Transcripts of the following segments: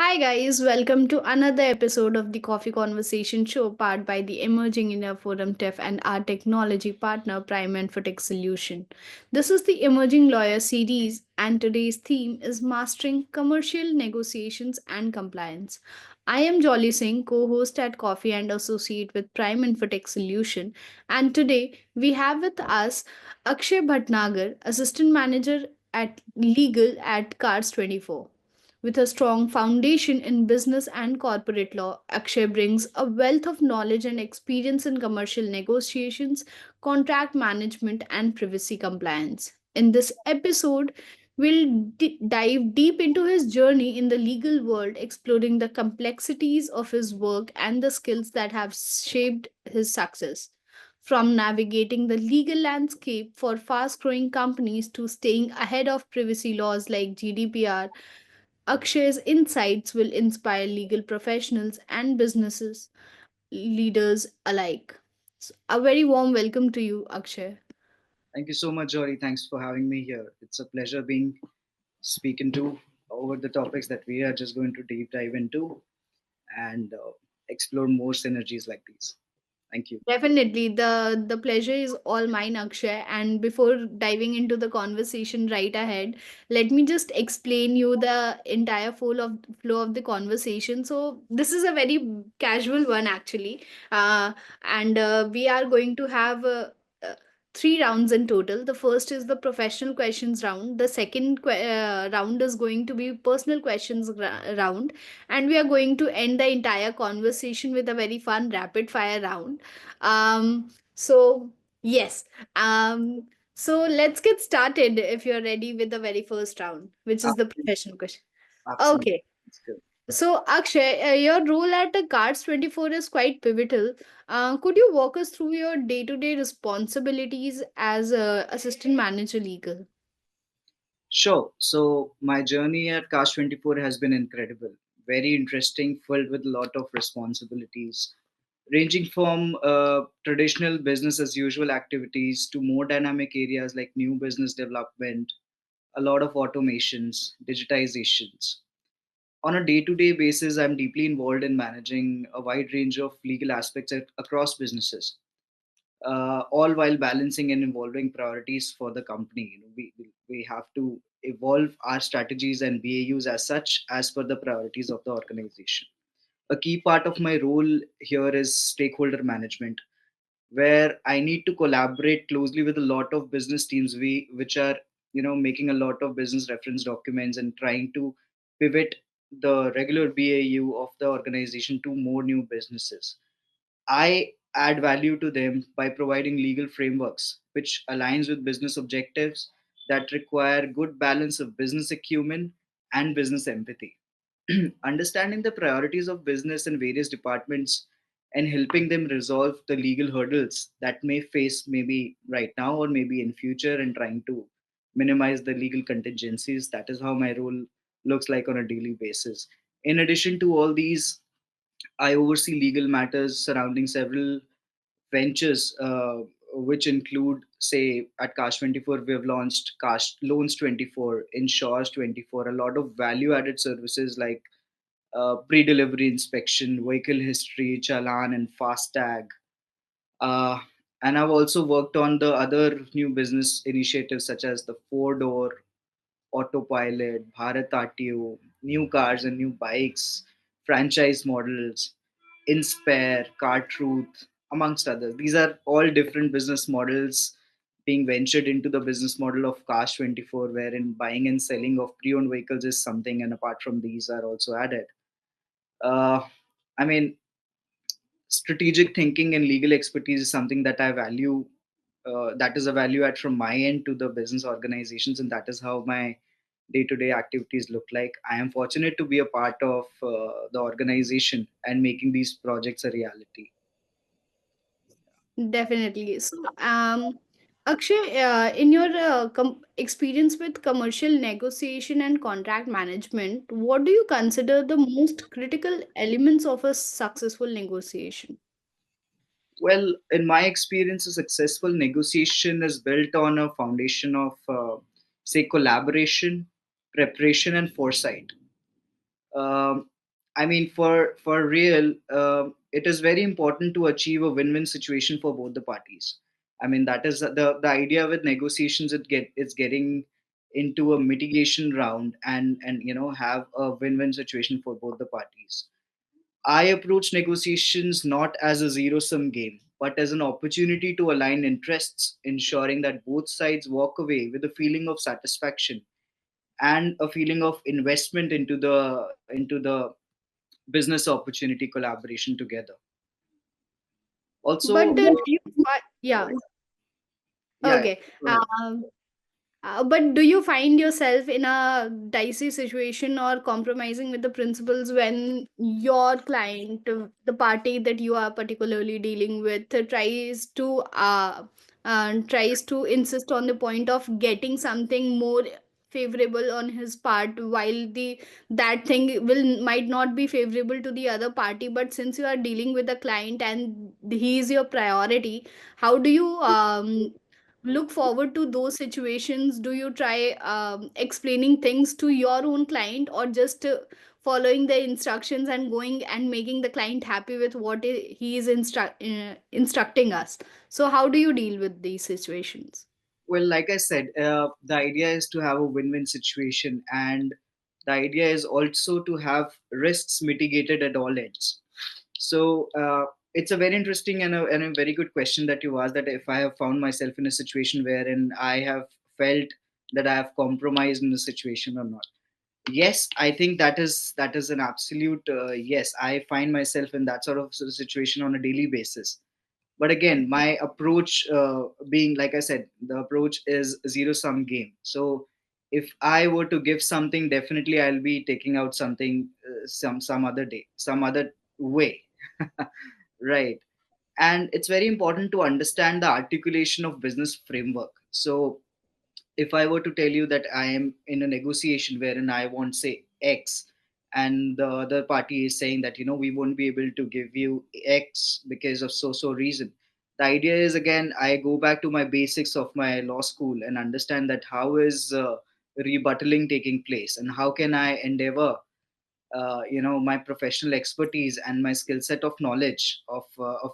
Hi guys, welcome to another episode of the Coffee Conversation Show, powered by the Emerging India Forum TEF and our technology partner Prime Infotech Solution. This is the Emerging Lawyer series, and today's theme is Mastering Commercial Negotiations and Compliance. I am Jolly Singh, co-host at Coffee and associate with Prime Infotech Solution, and today we have with us Akshay Bhatnagar, Assistant Manager at Legal at Cars 24. With a strong foundation in business and corporate law, Akshay brings a wealth of knowledge and experience in commercial negotiations, contract management, and privacy compliance. In this episode, we'll dive deep into his journey in the legal world, exploring the complexities of his work and the skills that have shaped his success. From navigating the legal landscape for fast growing companies to staying ahead of privacy laws like GDPR, Akshay's insights will inspire legal professionals and businesses leaders alike. So, a very warm welcome to you, Akshay. Thank you so much, Jory. Thanks for having me here. It's a pleasure being speaking to over the topics that we are just going to deep dive into and explore more synergies like these. Thank you. Definitely, the pleasure is all mine, Akshay. And before diving into the conversation right ahead, let me just explain you the entire flow of the conversation. So this is a very casual one, actually, and we are going to have. Uh, Three rounds in total. The first is the professional questions round. The second round is going to be personal questions round, and we are going to end the entire conversation with a very fun rapid fire round. So yes. So let's get started if you're ready with the very first round, which is the Absolutely. professional question. Absolutely. Okay. It's good. So Akshay, your role at the Cards 24 is quite pivotal. Could you walk us through your day-to-day responsibilities as a assistant manager legal? Sure. So my journey at Cast 24 has been incredible. Very interesting, filled with a lot of responsibilities, ranging from traditional business as usual activities to more dynamic areas like new business development, a lot of automations, digitizations. On a day to day basis, I'm deeply involved in managing a wide range of legal aspects across businesses, all while balancing and evolving priorities for the company. We have to evolve our strategies and BAUs as such as per the priorities of the organization. A key part of my role here is stakeholder management, where I need to collaborate closely with a lot of business teams, which are making a lot of business reference documents and trying to pivot the regular BAU of the organization to more new businesses. I add value to them by providing legal frameworks which aligns with business objectives that require good balance of business acumen and business empathy. Understanding the priorities of business in various departments and helping them resolve the legal hurdles that may face maybe right now or maybe in future, and trying to minimize the legal contingencies. That is how my role looks like on a daily basis. In addition to all these, I oversee legal matters surrounding several ventures, which include, say, at Cash 24, we have launched Cash Loans 24, Insures 24, a lot of value added services like pre delivery inspection, vehicle history, challan, and FASTag. Uh, and I've also worked on the other new business initiatives such as the four door, autopilot, Bharat RTO, new cars and new bikes, franchise models, Inspire, Car Truth, amongst others. These are all different business models being ventured into the business model of Cars 24, wherein buying and selling of pre-owned vehicles is something, and apart from these are also added. Uh, I mean, strategic thinking and legal expertise is something that I value. That is a value add from my end to the business organizations, and that is how my day-to-day activities look like. I am fortunate to be a part of the organization and making these projects a reality. Definitely. So, Akshay, in your experience with commercial negotiation and contract management, what do you consider the most critical elements of a successful negotiation? Well, in my experience, a successful negotiation is built on a foundation of, say, collaboration, preparation, and foresight. um, I mean, for real, it is very important to achieve a win-win situation for both the parties. I mean, that is the idea with negotiations. It's getting into a mitigation round, and have a win-win situation for both the parties. I approach negotiations not as a zero-sum game, but as an opportunity to align interests, ensuring that both sides walk away with a feeling of satisfaction and a feeling of investment into the business opportunity collaboration together. Also, But do you yeah, yeah, okay. go ahead. But do you find yourself in a dicey situation or compromising with the principles when your client, the party that you are particularly dealing with, tries to insist on the point of getting something more favorable on his part, while the that thing will might not be favorable to the other party, but since you are dealing with the client and he is your priority, how do you look forward to those situations? Do you try explaining things to your own client, or just following the instructions and going and making the client happy with what he is instructing us? So how do you deal with these situations? Well, like I said, the idea is to have a win-win situation, and the idea is also to have risks mitigated at all ends. So it's a very interesting and a very good question that you asked, that if I have found myself in a situation wherein I have felt that I have compromised in the situation or not. Yes, I think that is an absolute yes. I find myself in that sort of situation on a daily basis. But again, my approach, being, like I said, the approach is zero sum game. So if I were to give something, definitely I'll be taking out something, some other day, some other way. Right. And it's very important to understand the articulation of business framework. So if I were to tell you that I am in a negotiation wherein I want, say, X, and the other party is saying that, we won't be able to give you X because of so reason. The idea is, again, I go back to my basics of my law school and understand that how is rebuttaling taking place, and how can I endeavor my professional expertise and my skill set of knowledge of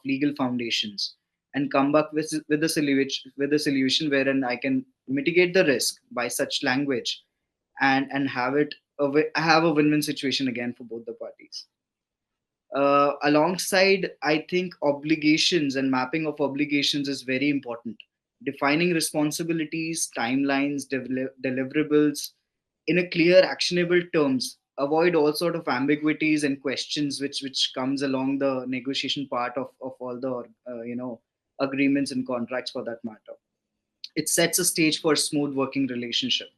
legal foundations, and come back with a solution wherein I can mitigate the risk by such language, and have a win-win situation again for both the parties. Alongside, I think obligations and mapping of obligations is very important. Defining responsibilities, timelines, deliverables in a clear, actionable terms. Avoid all sort of ambiguities and questions which comes along the negotiation part of all the agreements and contracts for that matter. It sets a stage for smooth working relationship.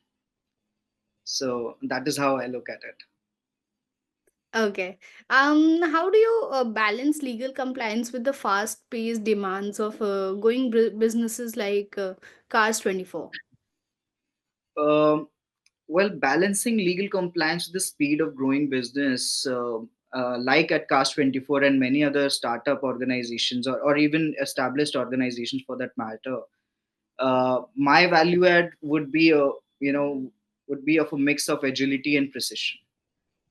So that is how I look at it. Okay. How do you balance legal compliance with the fast-paced demands of going businesses like Cars 24? Um, Well, balancing legal compliance with the speed of growing business, like at Cast 24 and many other startup organizations, or even established organizations for that matter, my value add you know would be of a mix of agility and precision.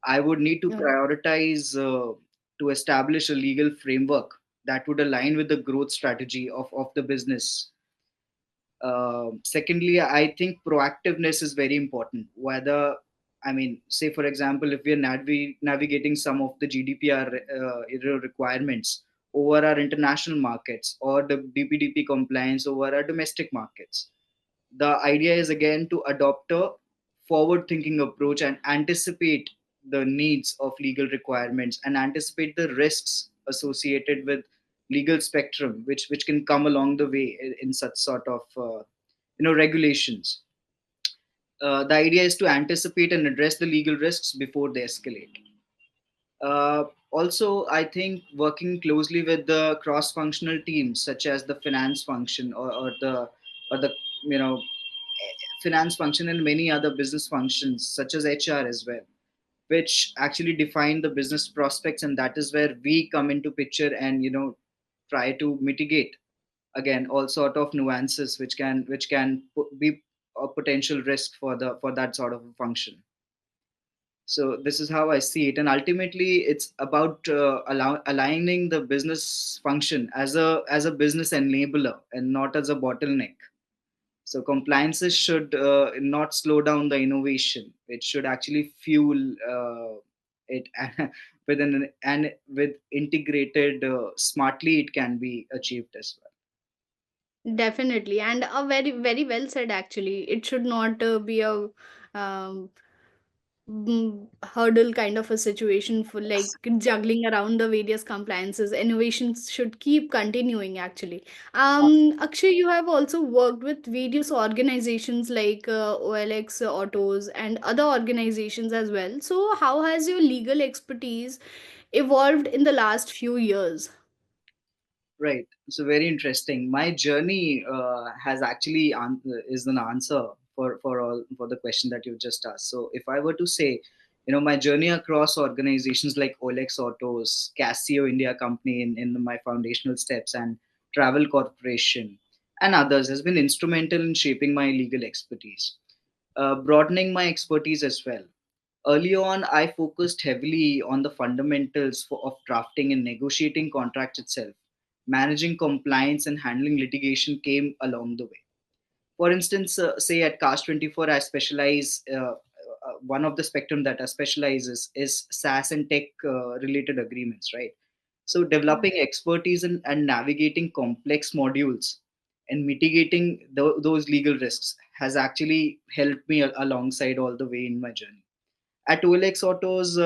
I would need to prioritize to establish a legal framework that would align with the growth strategy of the business. Secondly, I think proactiveness is very important. Whether, I mean, say for example, if we are navigating some of the GDPR requirements over our international markets, or the DPDP compliance over our domestic markets, the idea is again to adopt a forward thinking approach and anticipate the needs of legal requirements, and anticipate the risks associated with legal spectrum which can come along the way in such sort of regulations. The idea is to anticipate and address the legal risks before they escalate. Also, I think working closely with the cross-functional teams, such as the finance function, or the you know finance function, and many other business functions such as HR as well, which actually define the business prospects, and that is where we come into picture, and try to mitigate again all sort of nuances which can be a potential risk for that sort of a function. So this is how I see it, and ultimately it's about aligning the business function as a business enabler and not as a bottleneck. So compliances should not slow down the innovation. It should actually fuel it with an and with integrated smartly it can be achieved as well. Definitely, and a very well said actually. It should not be a um, hurdle kind of a situation for like juggling around the various compliances. Innovations should keep continuing actually. Akshay, you have also worked with various organizations like OLX Autos and other organizations as well. So how has your legal expertise evolved in the last few years? Right. So very interesting. My journey has actually is an answer for the question that you just asked. So if I were to say, my journey across organizations like Olex Autos, Casio India Company in my foundational steps, and Travel Corporation, and others has been instrumental in shaping my legal expertise, broadening my expertise as well. Early on, I focused heavily on the fundamentals of drafting and negotiating contracts itself. Managing compliance and handling litigation came along the way. For instance, say at Cast 24, I specialize. One of the spectrum that I specialize is SaaS and tech related agreements, right? So developing expertise and navigating complex modules and mitigating those legal risks has actually helped me alongside all the way in my journey. At OLX Autos,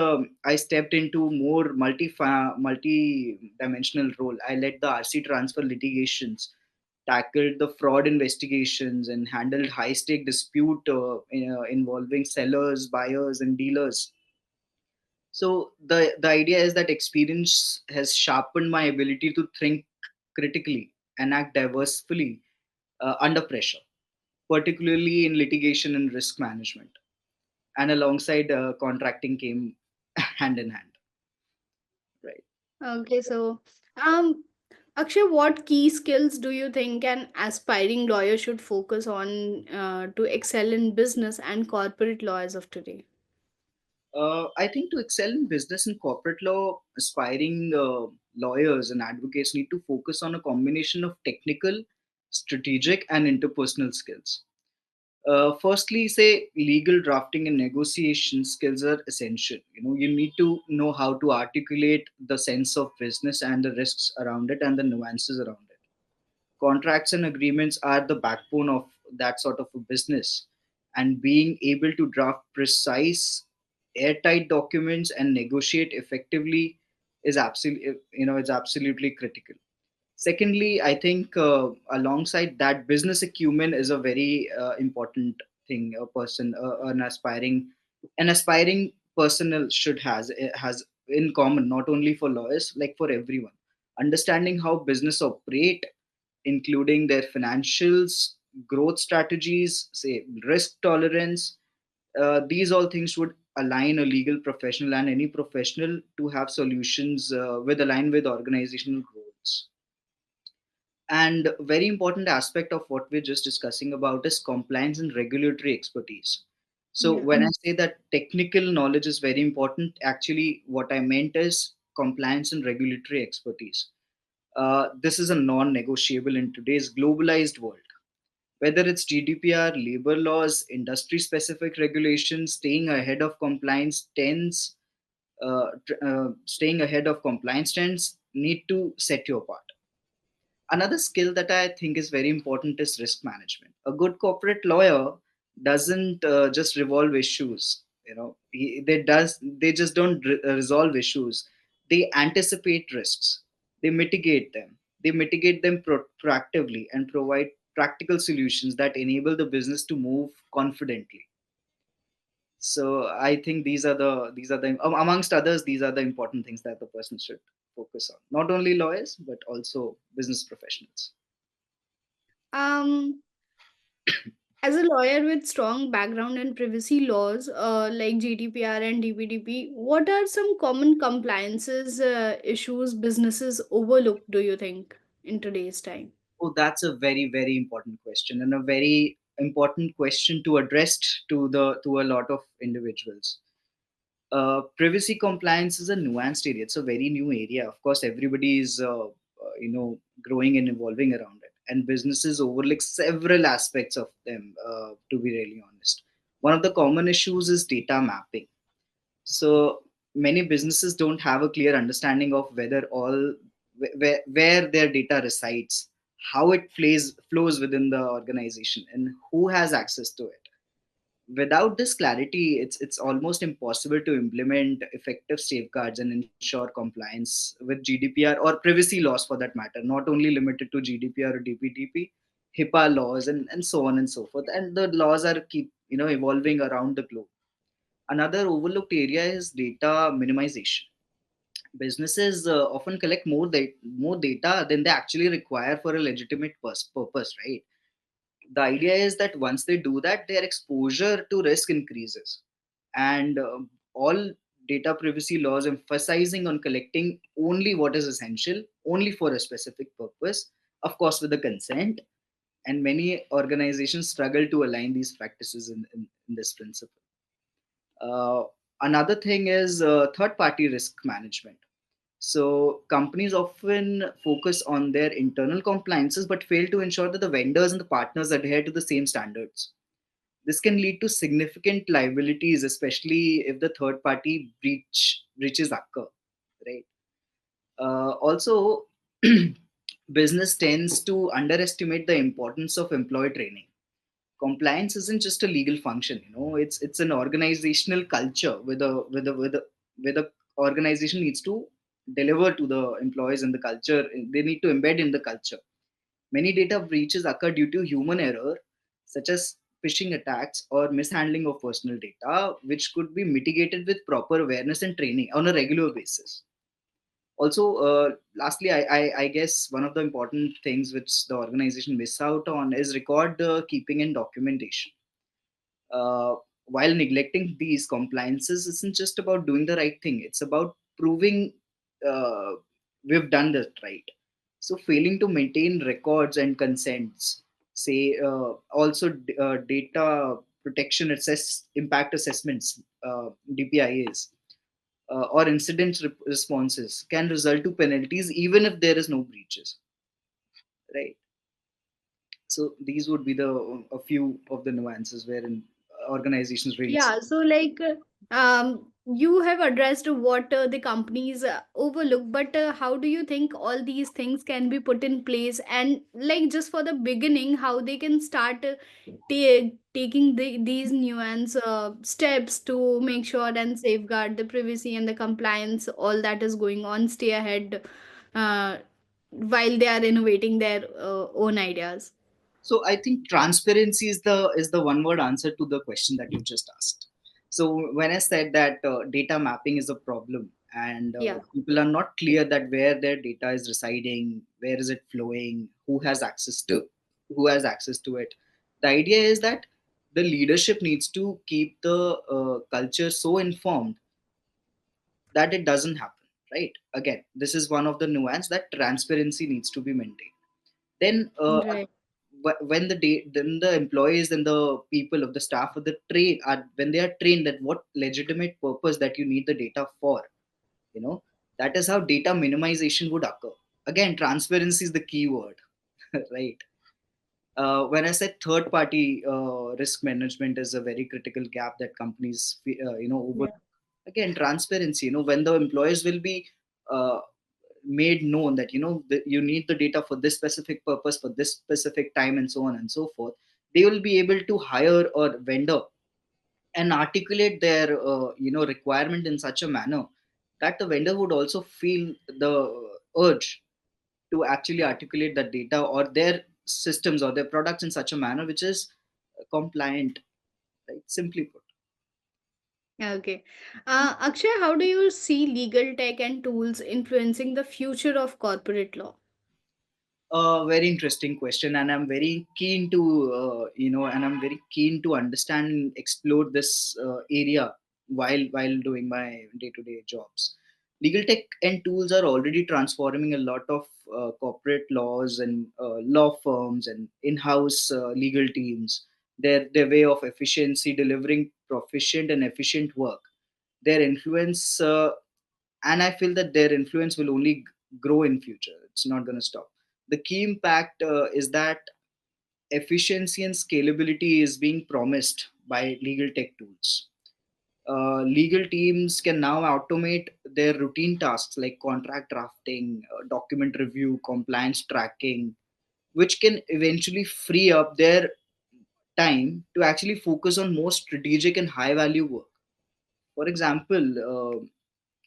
I stepped into more multi-dimensional role. I led the RC transfer litigations, tackled the fraud investigations, and handled high-stake dispute involving sellers, buyers, and dealers. So the idea is that experience has sharpened my ability to think critically and act diversely under pressure, particularly in litigation and risk management, and alongside contracting came hand in hand, right? Okay, so um, Akshay, what key skills do you think an aspiring lawyer should focus on to excel in business and corporate law as of today? I think to excel in business and corporate law, aspiring lawyers and advocates need to focus on a combination of technical, strategic, and interpersonal skills. Firstly, say legal drafting and negotiation skills are essential. You need to know how to articulate the sense of business and the risks around it and the nuances around it. Contracts and agreements are the backbone of that sort of a business, and being able to draft precise airtight documents and negotiate effectively is absolutely it's absolutely critical. Secondly, I think alongside that, business acumen is a very important thing. A person, an aspiring personnel should has in common, not only for lawyers, like for everyone. Understanding how business operate, including their financials, growth strategies, say risk tolerance. These all things would align a legal professional and any professional to have solutions with align with organizational goals. And very important aspect of what we're just discussing about is compliance and regulatory expertise. So Yeah. when I say that technical knowledge is very important, actually what I meant is compliance and regulatory expertise. This is a non-negotiable in today's globalized world. Whether it's GDPR, labor laws, industry-specific regulations, staying ahead of compliance trends need to set you apart. Another skill that I think is very important is risk management. A good corporate lawyer doesn't just revolve issues. They just don't resolve issues. They anticipate risks. They mitigate them proactively and provide practical solutions that enable the business to move confidently. So I think these are the amongst others, these are the important things that the person should focus on. Not only lawyers but also business professionals. Um, as a lawyer with strong background in privacy laws like GDPR and DPDP, what are some common compliances issues businesses overlook, do you think, in today's time? Oh, that's a very, very important question, and a very important question to address to a lot of individuals. Privacy compliance is a nuanced area. It's a very new area. Of course, everybody is growing and evolving around it, and businesses overlook several aspects of them. To be really honest, one of the common issues is data mapping. So many businesses don't have a clear understanding of where their data resides, how it flows within the organization, and who has access to it. Without this clarity, it's almost impossible to implement effective safeguards and ensure compliance with GDPR or privacy laws for that matter, not only limited to GDPR or DPTP, HIPAA laws, and so on and so forth. And the laws are keep evolving around the globe. Another overlooked area is data minimization. Businesses often collect more data than they actually require for a legitimate purpose, right? The idea is that once they do that, their exposure to risk increases. And all data privacy laws emphasizing on collecting only what is essential, only for a specific purpose, of course with the consent. And many organizations struggle to align these practices in this principle. uh, Another thing is third party risk management. So companies often focus on their internal compliances but fail to ensure that the vendors and the partners adhere to the same standards. This can lead to significant liabilities, especially if the third party breaches occur, right? Also, business tends to underestimate the importance of employee training. Compliance isn't just a legal function, it's an organizational culture where the organization needs to deliver to the employees, and the culture they need to embed in the culture. Many data breaches occur due to human error, such as phishing attacks or mishandling of personal data, which could be mitigated with proper awareness and training on a regular basis. Also, lastly, I guess one of the important things which the organization miss out on is record keeping and documentation. uh, while neglecting these compliances isn't just about doing the right thing, it's about proving uh, we've done that right. So failing to maintain records and consents, say data protection impact assessments, DPIAs, or responses can result to penalties even if there is no breaches, right? So these would be the a few of the nuances wherein organizations really. Yeah, so like you have addressed what the companies overlook, but how do you think all these things can be put in place? And like just for the beginning, how they can start taking these nuance steps to make sure and safeguard the privacy and the compliance, all that is going on, stay ahead uh, while they are innovating their own ideas. So I think transparency is the one word answer to the question that you just asked. So when I said that data mapping is a problem, and Yeah. people are not clear that where their data is residing, where is it flowing, who has access to it. The idea is that the leadership needs to keep the culture so informed that it doesn't happen. Right? Again, this is one of the nuance that transparency needs to be maintained. Then Right. when then the employees and the people of the staff of the train are when they are trained that what legitimate purpose that you need the data for, you know that is how data minimization would occur. Again, transparency is the key word. Right? When I said third party risk management is a very critical gap that companies over. Yeah. Again, transparency, when the employees will be uh, made known that you need the data for this specific purpose for this specific time and so on and so forth, they will be able to hire a vendor and articulate their requirement in such a manner that the vendor would also feel the urge to actually articulate that data or their systems or their products in such a manner which is compliant, right? Simply put. Okay. Akshay, how do you see legal tech and tools influencing the future of corporate law? A very interesting question, and I'm very keen to understand and explore this area while doing my day-to-day jobs. Legal tech and tools are already transforming a lot of corporate laws and law firms and in-house legal teams. Their way of efficiency, delivering proficient and efficient work. Their influence, and I feel that their influence will only grow in future. It's not going to stop. The key impact is that efficiency and scalability is being promised by legal tech tools. Legal teams can now automate their routine tasks like contract drafting, document review, compliance tracking, which can eventually free up their time to actually focus on more strategic and high value work. For example,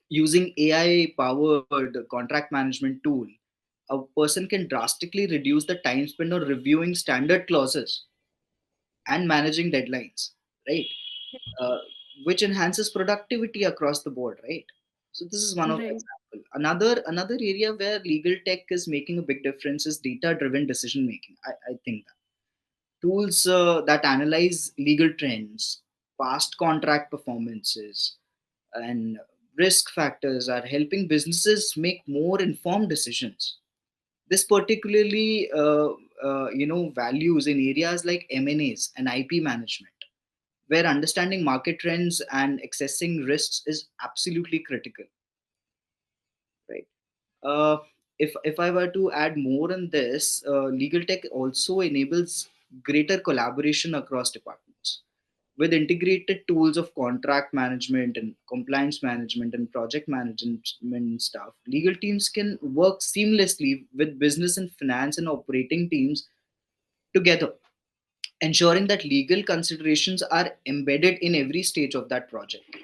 using AI powered contract management tool, a person can drastically reduce the time spent on reviewing standard clauses and managing deadlines, right? uh, which enhances productivity across the board, right? So this is one of the Right. example. Another area where legal tech is making a big difference is data driven decision making. I think that tools that analyze legal trends, past contract performances, and risk factors are helping businesses make more informed decisions. This particularly values in areas like M&As and IP management, where understanding market trends and accessing risks is absolutely critical, right? Uh, if I were to add more on this, legal tech also enables greater collaboration across departments. With integrated tools of contract management and compliance management and project management stuff, legal teams can work seamlessly with business and finance and operating teams together, ensuring that legal considerations are embedded in every stage of that project.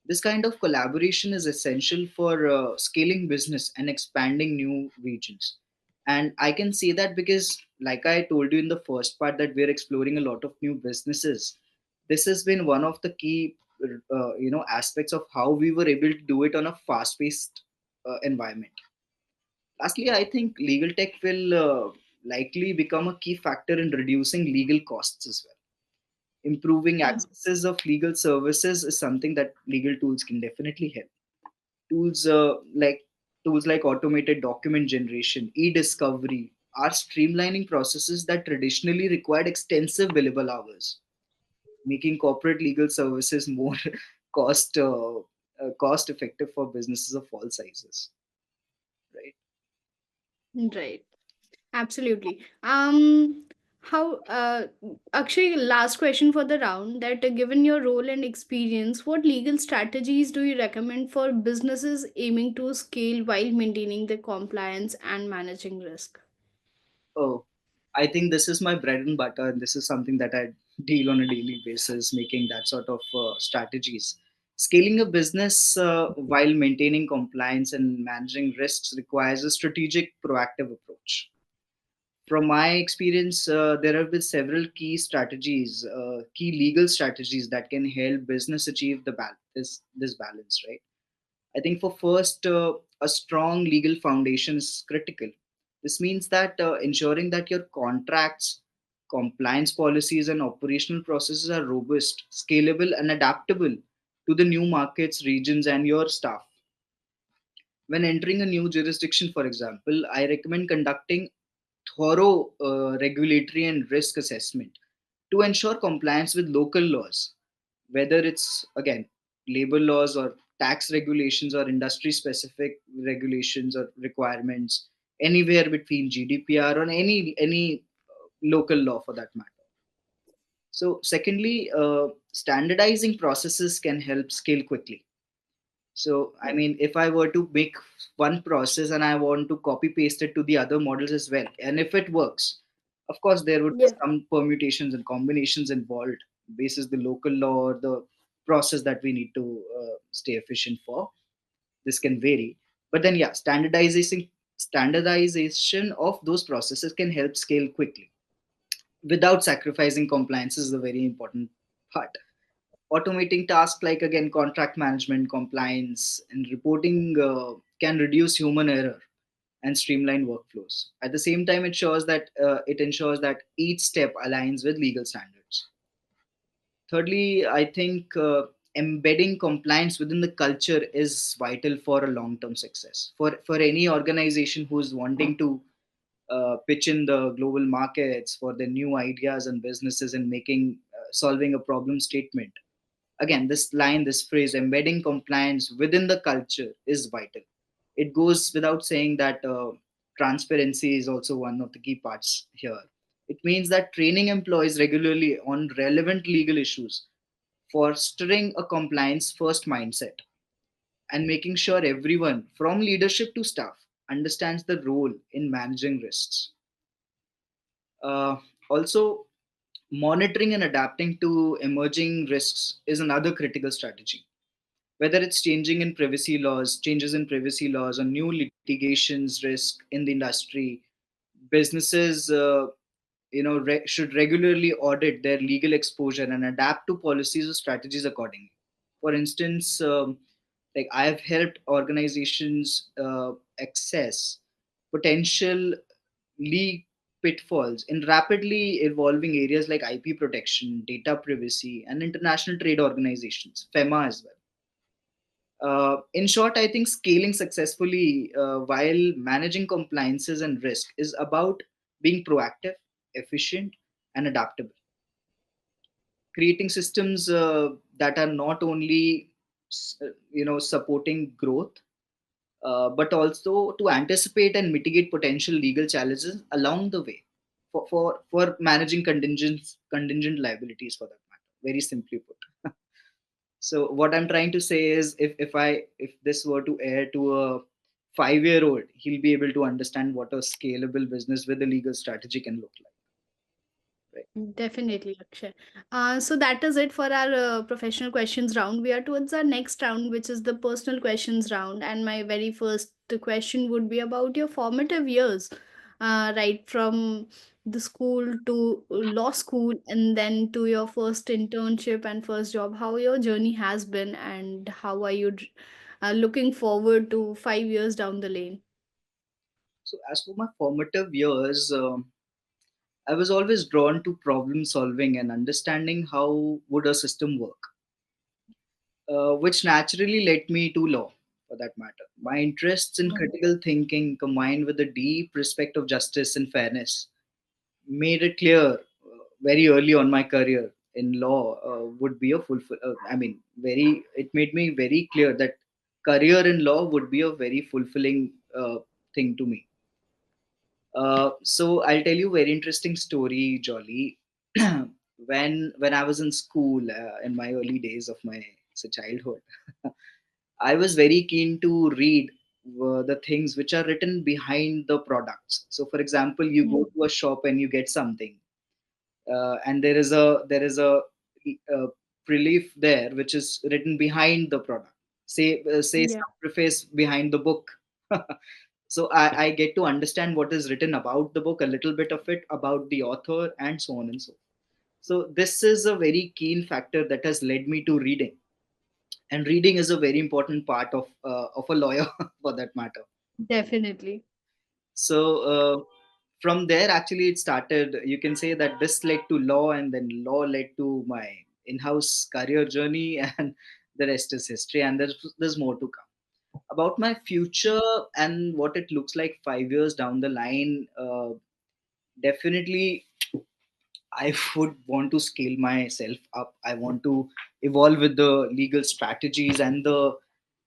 This kind of collaboration is essential for scaling business and expanding new regions. And I can say that because, like I told you in the first part, that we're exploring a lot of new businesses. This has been one of the key, aspects of how we were able to do it on a fast-paced environment. Lastly, I think legal tech will likely become a key factor in reducing legal costs as well. Improving accesses of legal services is something that legal tools can definitely help. Tools like automated document generation, e-discovery are streamlining processes that traditionally required extensive billable hours, making corporate legal services more cost cost effective for businesses of all sizes, right? Right. Absolutely. How Akshay, last question for the round, that given your role and experience, what legal strategies do you recommend for businesses aiming to scale while maintaining the compliance and managing risk? Oh, I think this is my bread and butter, and this is something that I deal on a daily basis, making that sort of strategies. Scaling a business while maintaining compliance and managing risks requires a strategic, proactive approach. From my experience, there have been several key strategies, key legal strategies that can help business achieve this balance, right? I think for first, a strong legal foundation is critical. This means that ensuring that your contracts, compliance policies, and operational processes are robust, scalable, and adaptable to the new markets, regions, and your staff. When entering a new jurisdiction, for example, I recommend conducting thorough regulatory and risk assessment to ensure compliance with local laws, whether it's again labor laws or tax regulations or industry specific regulations or requirements, anywhere between GDPR or any local law for that matter. So secondly, standardizing processes can help scale quickly. So, I mean, if I were to make one process and I want to copy paste it to the other models as well, and if it works, of course, there would be Yeah. some permutations and combinations involved, basis the local law or the process that we need to stay efficient for. This can vary, but then yeah, standardization of those processes can help scale quickly without sacrificing compliance is a very important part. Automating tasks like again contract management, compliance, and reporting can reduce human error and streamline workflows. At the same time, it ensures that each step aligns with legal standards. Thirdly, I think embedding compliance within the culture is vital for a long-term success. For any organization who's wanting to pitch in the global markets for their new ideas and businesses and making solving a problem statement, Again, this line, this phrase, embedding compliance within the culture is vital. It goes without saying that transparency is also one of the key parts here. It means that training employees regularly on relevant legal issues, fostering a compliance first mindset, and making sure everyone from leadership to staff understands the role in managing risks. Also, monitoring and adapting to emerging risks is another critical strategy. Whether it's changes in privacy laws, or new litigations risk in the industry, businesses should regularly audit their legal exposure and adapt to policies or strategies accordingly. For instance, like I have helped organizations access potential legal pitfalls in rapidly evolving areas like IP protection, data privacy, and international trade organizations, FEMA as well. In short, I think scaling successfully while managing compliances and risk is about being proactive, efficient, and adaptable. Creating systems that are not only supporting growth, but also to anticipate and mitigate potential legal challenges along the way for managing contingent liabilities for that matter. Very simply put. So what I'm trying to say is, if this were to air to a 5-year-old, he'll be able to understand what a scalable business with a legal strategy can look like, right? Definitely, Akshay. So that is it for our professional questions round. We are towards our next round, which is the personal questions round. And my very first question would be about your formative years, right from the school to law school, and then to your first internship and first job. How your journey has been, and how are you looking forward to 5 years down the lane? So as for my formative years, I was always drawn to problem solving and understanding how would a system work, which naturally led me to law for that matter. My interests in critical thinking combined with a deep respect of justice and fairness made it clear very early on my career in law would be a I mean, very. It made me very clear that career in law would be a very fulfilling thing to me. So I'll tell you a very interesting story, Jolly. When I was in school in my early days of my childhood, I was very keen to read the things which are written behind the products. So, for example, you go to a shop and you get something, and there is a relief there which is written behind the product. Say Yeah. some preface behind the book. So I get to understand what is written about the book, a little bit of it about the author, and so on and so. So this is a very keen factor that has led me to reading, and reading is a very important part of a lawyer for that matter. Definitely. So from there, actually, it started. You can say that this led to law, and then law led to my in-house career journey, and the rest is history. And there's more to come about my future and what it looks like 5 years down the line. Definitely, I would want to scale myself up. I want to evolve with the legal strategies and the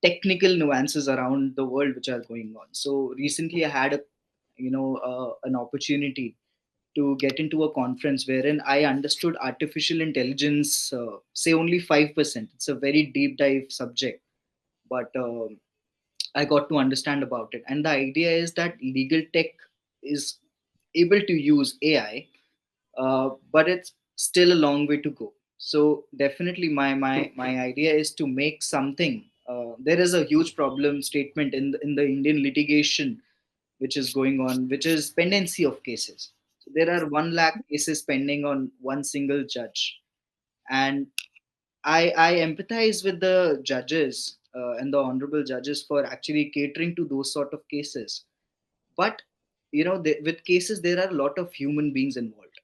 technical nuances around the world which are going on. So recently, I had an opportunity to get into a conference wherein I understood artificial intelligence. Say only 5%. It's a very deep dive subject, but I got to understand about it. And the idea is that legal tech is able to use AI, but it's still a long way to go. So definitely, my idea is to make something. There is a huge problem statement in the Indian litigation which is going on, which is pendency of cases. So there are 1 lakh cases pending on one single judge, and I empathize with the judges and the honorable judges for actually catering to those sort of cases. But with cases, there are a lot of human beings involved,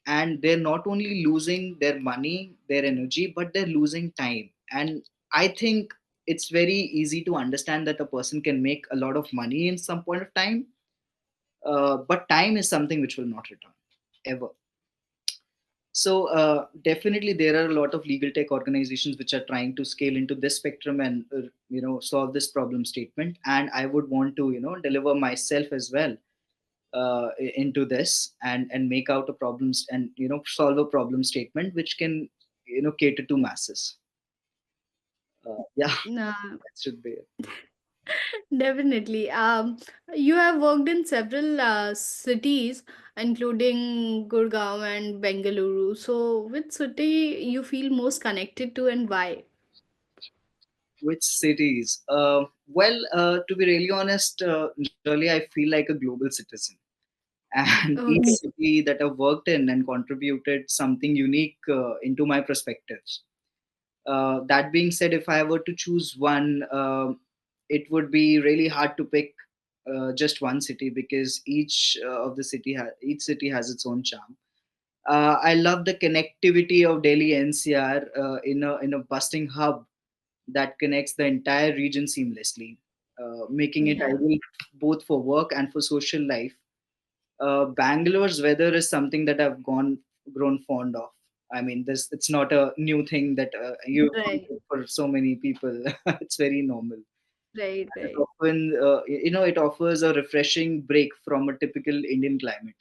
and they're not only losing their money, their energy, but they're losing time. And I think it's very easy to understand that a person can make a lot of money in some point of time, but time is something which will not return ever. So definitely there are a lot of legal tech organizations which are trying to scale into this spectrum and solve this problem statement. And I would want to deliver myself as well into this and make out a problems and solve a problem statement which can cater to masses. Yeah, Uh, that should be it. Definitely. You have worked in several cities, including Gurgaon and Bengaluru. So, which city you feel most connected to and why? Which cities? To be really honest, really I feel like a global citizen. And each Okay. city that I've worked in and contributed something unique into my perspectives. That being said, if I were to choose one, it would be really hard to pick just one city because each city has its own charm. I love the connectivity of Delhi NCR in a bustling hub that connects the entire region seamlessly, making it Yeah, ideal both for work and for social life. Bangalore's weather is something that I've gone grown fond of. I mean, this it's not a new thing that you've gone right, through for so many people. It's very normal. right, It right. often, it offers a refreshing break from a typical Indian climate.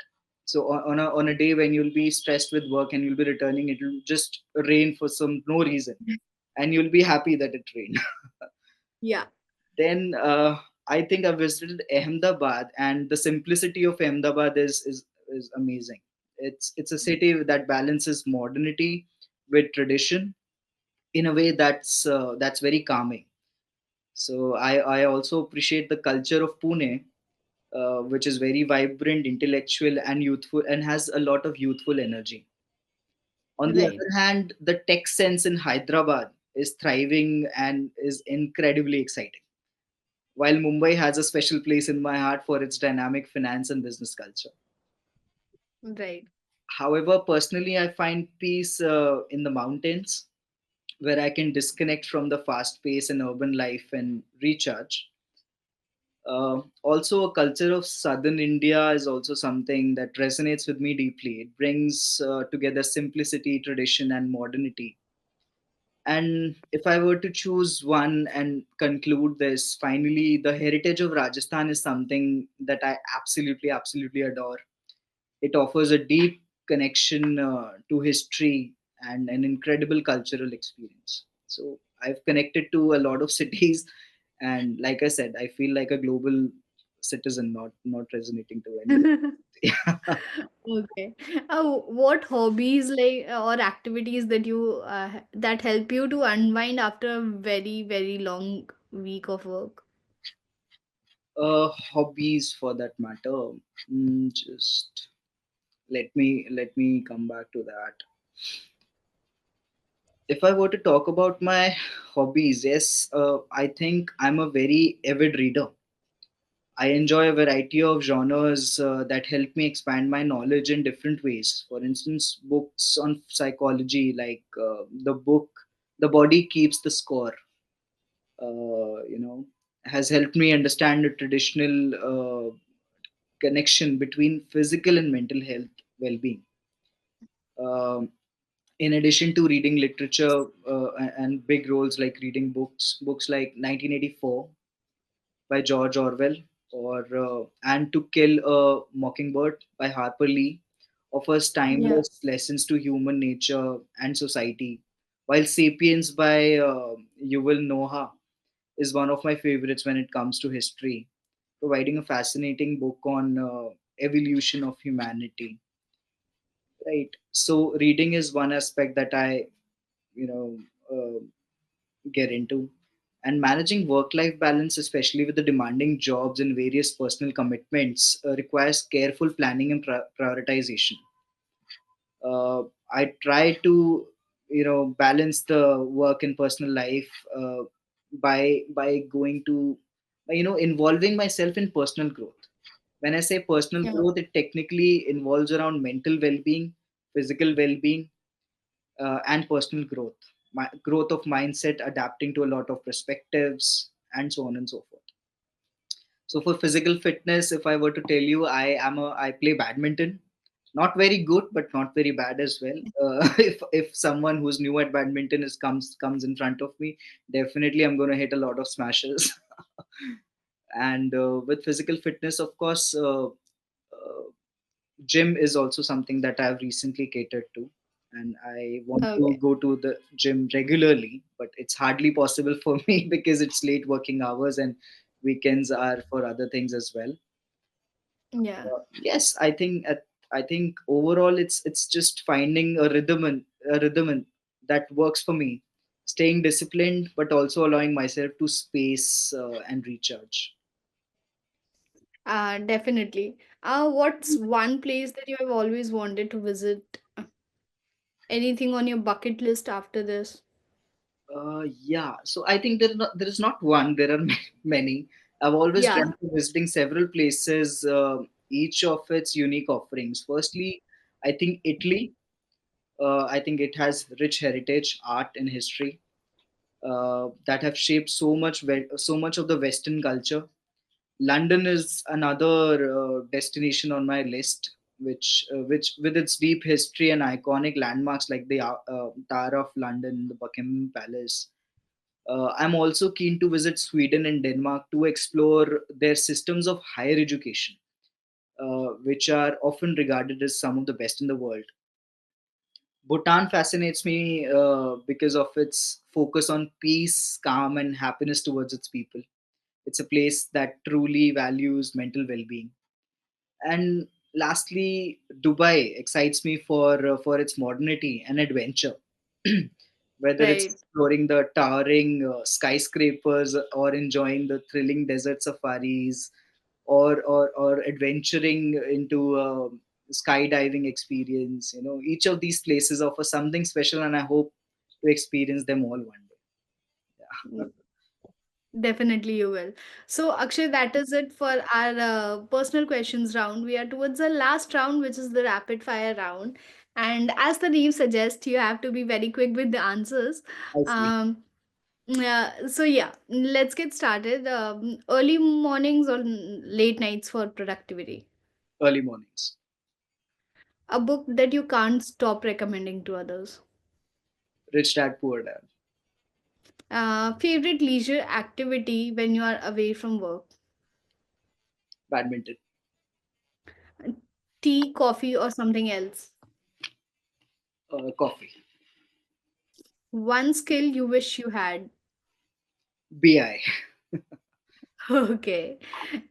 So on a day when you'll be stressed with work and you'll be returning, it will just rain for some no reason, and you'll be happy that it rained. Yeah, Then I think I visited Ahmedabad, and the simplicity of Ahmedabad is amazing. It's a city that balances modernity with tradition in a way that's very calming. So I also appreciate the culture of Pune, which is very vibrant, intellectual, and youthful, and has a lot of youthful energy. On the right. other hand, the tech sense in Hyderabad is thriving and is incredibly exciting, while Mumbai has a special place in my heart for its dynamic finance and business culture. Right. However, personally, I find peace in the mountains, where I can disconnect from the fast pace and urban life and recharge. Also, a culture of southern India is also something that resonates with me deeply. It brings together simplicity, tradition, and modernity. And if I were to choose one and conclude this, finally, the heritage of Rajasthan is something that I absolutely adore. It offers a deep connection to history and an incredible cultural experience. So I've connected to a lot of cities, and like I said, I feel like a global citizen, not resonating to any. Okay. What hobbies or activities that that help you to unwind after a very, very long week of work? Hobbies for that matter. Just let me come back to that. If I were to talk about my hobbies, yes, I think I'm a very avid reader. I enjoy a variety of genres that help me expand my knowledge in different ways. For instance, books on psychology, like the book "The Body Keeps the Score," has helped me understand the traditional connection between physical and mental health well-being. Um, in addition to reading literature and big roles like reading books like 1984 by George Orwell or And to Kill a Mockingbird by Harper Lee offers Yeah. timeless lessons to human nature and society, while Sapiens by Yuval Noah is one of my favorites when it comes to history, providing a fascinating book on evolution of humanity. Right. So reading is one aspect that I you know get into, and managing work life balance, especially with the demanding jobs and various personal commitments, requires careful planning and prioritization. I try to balance the work and personal life by going to involving myself in personal growth. When I say personal Yeah. growth, it technically involves around mental well-being, physical well-being, and personal growth, growth of mindset, adapting to a lot of perspectives, and so on and so forth. So for physical fitness, if I were to tell you, I play badminton. Not very good, but not very bad as well. If someone who's new at badminton comes in front of me, definitely I'm going to hit a lot of smashes. And with physical fitness, of course, gym is also something that I've recently catered to, and I want to Okay. go to the gym regularly, but it's hardly possible for me because it's late working hours and weekends are for other things as well. Yeah. Yes, I think overall it's just finding a rhythm that works for me, staying disciplined but also allowing myself to space and recharge. Definitely. What's one place that you have always wanted to visit? Anything on your bucket list after this? Yeah, so I think there is not one. There are many. I've always Yeah. dreamt of visiting several places, each of its unique offerings. Firstly, I think Italy. I think it has rich heritage, art, and history that have shaped so much of the Western culture. London is another destination on my list, which with its deep history and iconic landmarks like the Tower of London, the Buckingham Palace. I'm also keen to visit Sweden and Denmark to explore their systems of higher education, which are often regarded as some of the best in the world. Bhutan fascinates me because of its focus on peace, calm, and happiness towards its people. It's a place that truly values mental well being. And lastly, Dubai excites me for its modernity and adventure. Whether it's Right. exploring the towering skyscrapers or enjoying the thrilling desert safaris, or adventuring into skydiving experience, each of these places offer something special, and I hope to experience them all one day. Yeah. Definitely, you will. So, Akshay, that is it for our personal questions round. We are towards the last round, which is the rapid fire round. And as the name suggests, you have to be very quick with the answers. I see. Um, yeah, so yeah, let's get started. Early mornings or late nights for productivity? Early mornings. A book that you can't stop recommending to others? Rich dad, poor dad. Favorite leisure activity when you are away from work? Badminton. Tea, coffee, or something else? Coffee. One skill you wish you had. BI. Okay.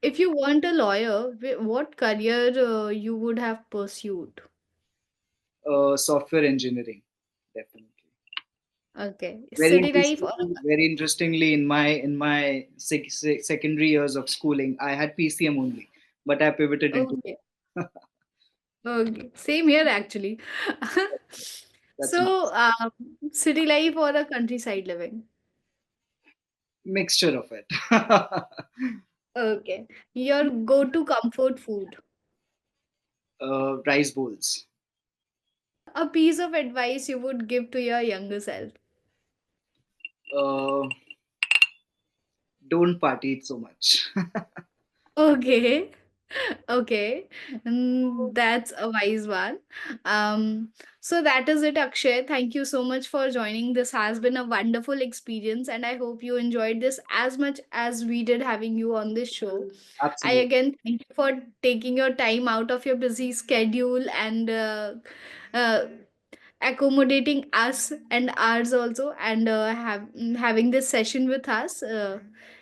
If you weren't a lawyer, what career you would have pursued? Software engineering. Definitely. Okay. Very City life or interestingly, very interestingly, in my secondary years of schooling, I had PCM only, but I pivoted into okay. Okay. Same here actually. that's nice. So, city life or a countryside living? Mixture of it. Okay. Your go-to comfort food. Rice bowls. A piece of advice you would give to your younger self. Uh, don't party it so much. Okay. Okay, that's a wise one. So that is it, Akshay. Thank you so much for joining. This has been a wonderful experience, and I hope you enjoyed this as much as we did having you on this show. I Absolutely. again thank you for taking your time out of your busy schedule and uh, accommodating us and ours also, and having this session with us.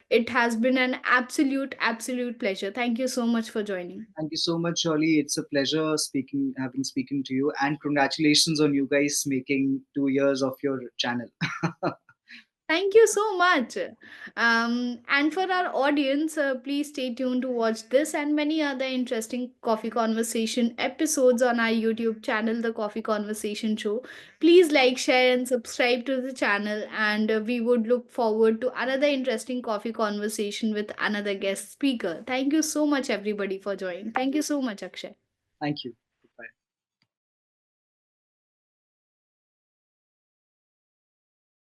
It has been an absolute pleasure. Thank you so much for joining. Thank you so much, Shirley. It's a pleasure speaking to you, and congratulations on you guys making 2 years of your channel. Thank you so much. And for our audience, please stay tuned to watch this and many other interesting coffee conversation episodes on our YouTube channel, The Coffee Conversation Show. Please like, share, and subscribe to the channel. And we would look forward to another interesting coffee conversation with another guest speaker. Thank you so much, everybody, for joining. Thank you so much, Akshay. Thank you.